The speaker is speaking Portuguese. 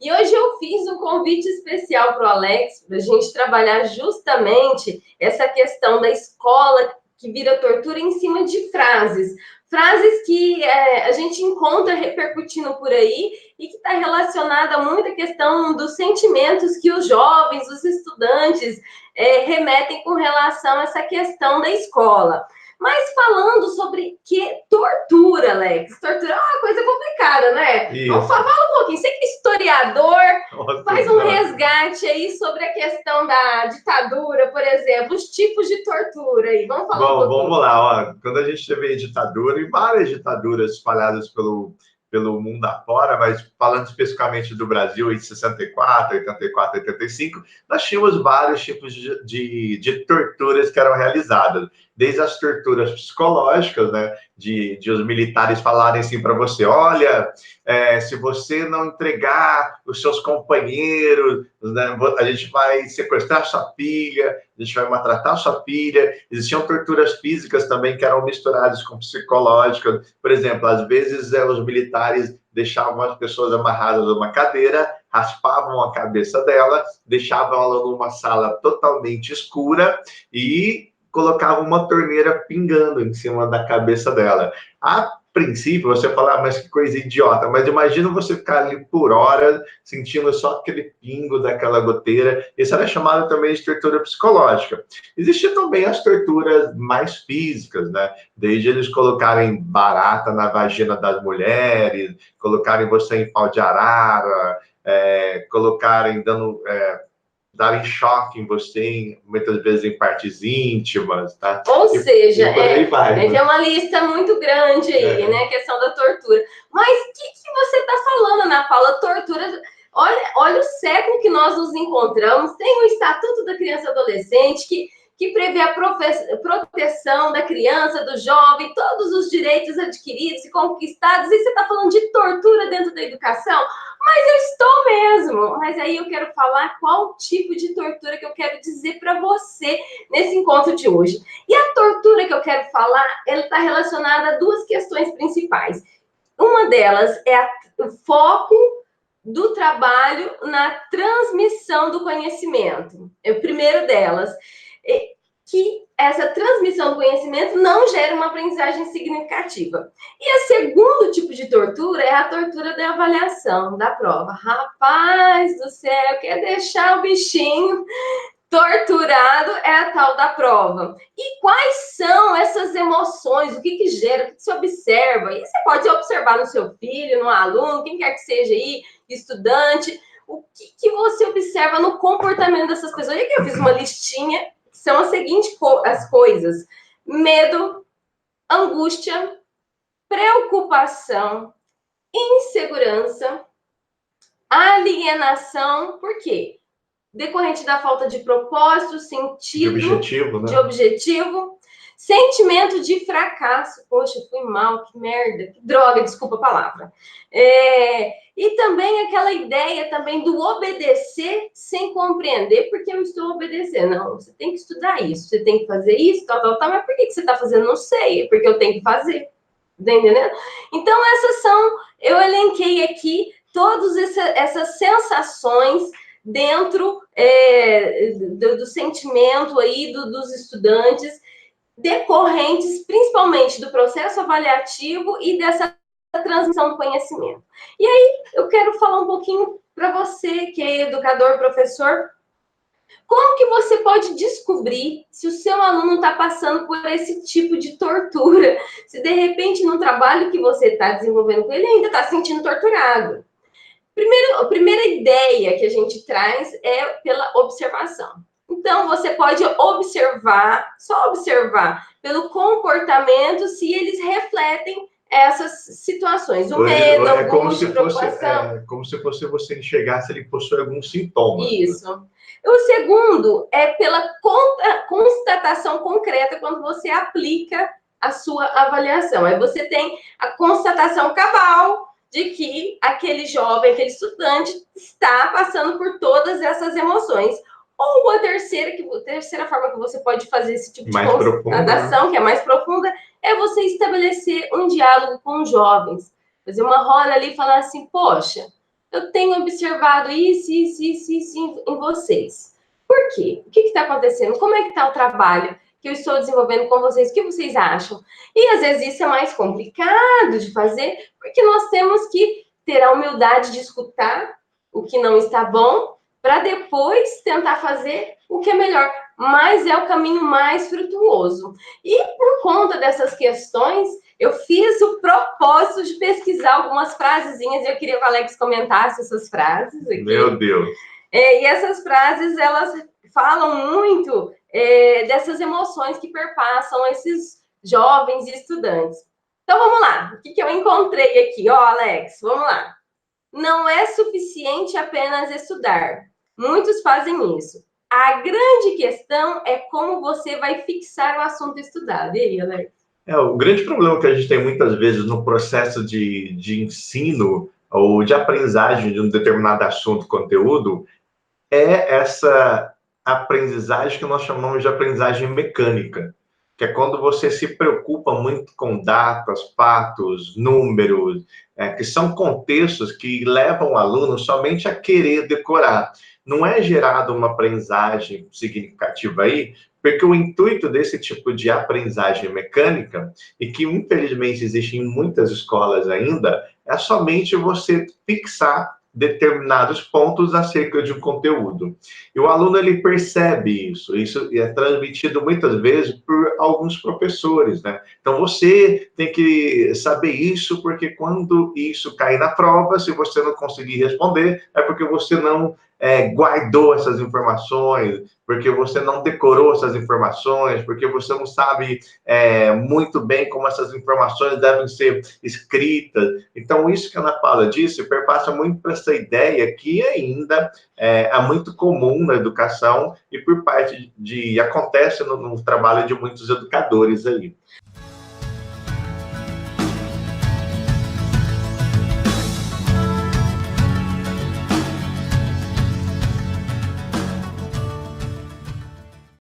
E hoje eu fiz um convite especial para o Alex, para a gente trabalhar justamente essa questão da escola que vira tortura em cima de frases. Frases que a gente encontra repercutindo por aí e que está relacionada muito à questão dos sentimentos que os jovens, os estudantes remetem com relação a essa questão da escola. Mas falando sobre que tortura, Alex. Tortura é uma coisa complicada, né? Isso. Vamos falar um pouquinho. Você que é historiador, Nossa, faz um resgate aí sobre a questão da ditadura, por exemplo, os tipos de tortura aí. Vamos falar um pouquinho. Vamos lá. Ó. Quando a gente teve ditadura, e várias ditaduras espalhadas pelo mundo afora, mas falando especificamente do Brasil, em 64, 84, 85, nós tínhamos vários tipos de torturas que eram realizadas. Desde as torturas psicológicas, né, de os militares falarem assim para você, olha, se você não entregar os seus companheiros, né, a gente vai sequestrar sua filha, a gente vai maltratar sua filha. Existiam torturas físicas também que eram misturadas com psicológicas. Por exemplo, às vezes os militares deixavam as pessoas amarradas numa cadeira, raspavam a cabeça dela, deixavam ela numa sala totalmente escura e colocavam uma torneira pingando em cima da cabeça dela. A princípio, você fala, mas que coisa idiota, mas imagina você ficar ali por horas sentindo só aquele pingo daquela goteira. Isso era chamado também de tortura psicológica. Existiam também as torturas mais físicas, né? Desde eles colocarem barata na vagina das mulheres, colocarem você em pau de arara, colocarem darem choque em você, muitas vezes em partes íntimas, tá? Ou seja, né? é uma lista muito grande aí, né? A questão da tortura. Mas o que você está falando, Ana Paula? Tortura. Olha o século que nós nos encontramos. Tem o Estatuto da Criança e Adolescente que prevê a proteção da criança, do jovem, todos os direitos adquiridos e conquistados. E você está falando de tortura dentro da educação? Mas eu estou mesmo. Mas aí eu quero falar qual tipo de tortura que eu quero dizer para você nesse encontro de hoje. E a tortura que eu quero falar, ela está relacionada a duas questões principais. Uma delas é o foco do trabalho na transmissão do conhecimento. É o primeiro delas. Que essa transmissão do conhecimento não gera uma aprendizagem significativa. E o segundo tipo de tortura é a tortura da avaliação, da prova. Rapaz do céu, quer deixar o bichinho torturado é a tal da prova. E quais são essas emoções? O que gera? O que se observa? E você pode observar no seu filho, no aluno, quem quer que seja aí, estudante. O que você observa no comportamento dessas pessoas? E aqui eu fiz uma listinha, que são as seguintes as coisas. Medo, angústia, preocupação, insegurança, alienação. Por quê? Decorrente da falta de propósito, sentido, de objetivo, sentimento de fracasso. Poxa, fui mal, que merda, que droga, desculpa a palavra. E também aquela ideia também do obedecer sem compreender porque eu estou obedecendo. Não, você tem que estudar isso, você tem que fazer isso, tal, mas por que você está fazendo? Não sei, é porque eu tenho que fazer. Tá entendendo? Então, eu elenquei aqui todas essas sensações dentro do sentimento aí dos estudantes, decorrentes principalmente do processo avaliativo e dessa transmissão do conhecimento. E aí, eu quero falar um pouquinho para você, que é educador, professor, como que você pode descobrir se o seu aluno está passando por esse tipo de tortura? Se, de repente, no trabalho que você está desenvolvendo com ele, ainda está se sentindo torturado. A primeira ideia que a gente traz é pela observação. Então, você pode observar, só observar, pelo comportamento, se eles refletem essas situações. O medo, a angústia, preocupação. É como se fosse você enxergar se ele possui algum sintoma. Isso. O segundo é pela constatação concreta quando você aplica a sua avaliação. Aí você tem a constatação cabal de que aquele jovem, aquele estudante está passando por todas essas emoções. Ou a terceira forma que você pode fazer esse tipo de constatação, que é mais profunda, é você estabelecer um diálogo com os jovens. Fazer uma roda ali e falar assim, poxa, eu tenho observado isso em vocês. Por quê? O que está acontecendo? Como é que está o trabalho que eu estou desenvolvendo com vocês? O que vocês acham? E às vezes isso é mais complicado de fazer, porque nós temos que ter a humildade de escutar o que não está bom, para depois tentar fazer o que é melhor. Mas é o caminho mais frutuoso. E por conta dessas questões, eu fiz o propósito de pesquisar algumas frasezinhas e eu queria que o Alex comentasse essas frases aqui. Meu Deus! E essas frases, elas falam muito dessas emoções que perpassam esses jovens e estudantes. Então, vamos lá. O que eu encontrei aqui? Ó, Alex, vamos lá. Não é suficiente apenas estudar. Muitos fazem isso. A grande questão é como você vai fixar o assunto estudado. E aí, Alex? O grande problema que a gente tem muitas vezes no processo de ensino ou de aprendizagem de um determinado assunto, conteúdo, é essa aprendizagem que nós chamamos de aprendizagem mecânica, que é quando você se preocupa muito com datas, fatos, números, que são contextos que levam o aluno somente a querer decorar. Não é gerada uma aprendizagem significativa aí, porque o intuito desse tipo de aprendizagem mecânica, e que infelizmente existe em muitas escolas ainda, é somente você fixar determinados pontos acerca de um conteúdo. E o aluno, ele percebe isso é transmitido muitas vezes por alguns professores, né? Então, você tem que saber isso, porque quando isso cair na prova, se você não conseguir responder, é porque você não guardou essas informações, porque você não decorou essas informações, porque você não sabe muito bem como essas informações devem ser escritas. Então, isso que a Ana Paula disse perpassa muito para essa ideia que ainda é muito comum na educação e por parte acontece no trabalho de muitos educadores aí.